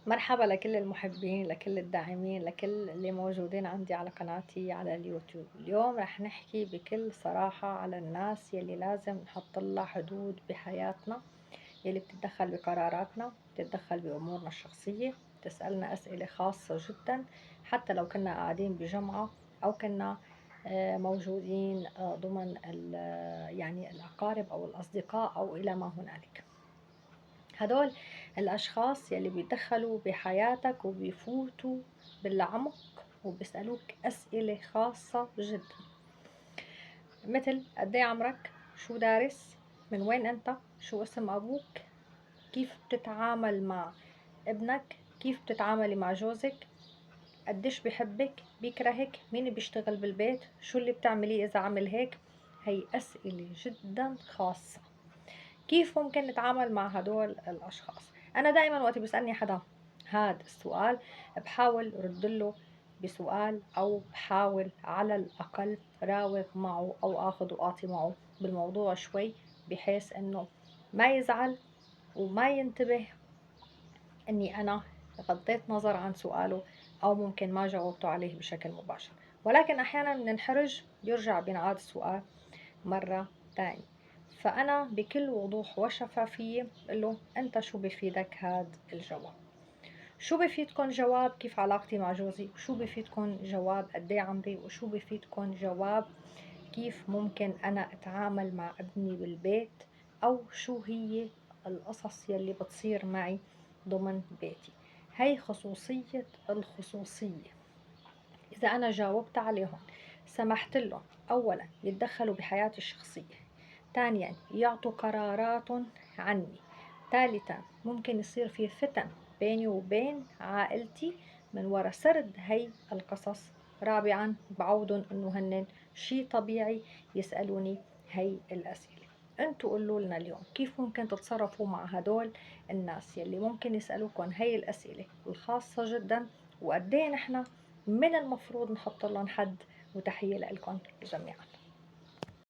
مرحبا لكل المحبين، لكل الداعمين، لكل اللي موجودين عندي على قناتي على اليوتيوب. اليوم رح نحكي بكل صراحة على الناس يلي لازم نحط لها حدود بحياتنا، يلي بتتدخل بقراراتنا، بتتدخل بأمورنا الشخصية، بتسألنا أسئلة خاصة جدا، حتى لو كنا قاعدين بجمعة أو كنا موجودين ضمن يعني الأقارب أو الأصدقاء أو إلى ما هنالك. هدول الأشخاص يلي بيتدخلوا بحياتك وبيفوتوا بالعمق وبيسألوك أسئلة خاصة جدا، مثل قدي عمرك، شو دارس، من وين أنت، شو اسم أبوك، كيف بتتعامل مع ابنك، كيف بتتعاملي مع جوزك، قديش بيحبك، بيكرهك، مين بيشتغل بالبيت، شو اللي بتعمليه إذا عمل هيك. هي أسئلة جدا خاصة. كيف ممكن نتعامل مع هدول الأشخاص؟ أنا دائما وقت بيسألني حدا هذا السؤال بحاول ردله بسؤال، أو بحاول على الأقل راوغ معه أو أخذ وأعطي معه بالموضوع شوي، بحيث إنه ما يزعل وما ينتبه إني أنا غضيت نظر عن سؤاله أو ممكن ما جاوبته عليه بشكل مباشر. ولكن أحيانا بننحرج بيرجع بينعاد السؤال مرة تانية. فأنا بكل وضوح وشفافية بقول له أنت شو بفيدك هاد الجواب؟ شو بفيدكن جواب كيف علاقتي مع جوزي؟ وشو بفيدكن جواب قدي عمري؟ وشو بفيدكن جواب كيف ممكن أنا أتعامل مع ابني بالبيت؟ أو شو هي القصص يلي بتصير معي ضمن بيتي؟ هي خصوصية الخصوصية. إذا أنا جاوبت عليهم، سمحت لهم أولا يتدخلوا بحياتي الشخصية، ثانيا يعطوا قرارات عني، ثالثا ممكن يصير في فتن بيني وبين عائلتي من وراء سرد هي القصص، رابعا بعودهم انه هن شي طبيعي يسألوني هي الأسئلة. انتوا قولوا لنا اليوم كيف ممكن تتصرفوا مع هدول الناس يلي ممكن يسألوكم هي الأسئلة الخاصة جدا، وقديه نحن من المفروض نحط لهم حد. وتحية لكم جميعا.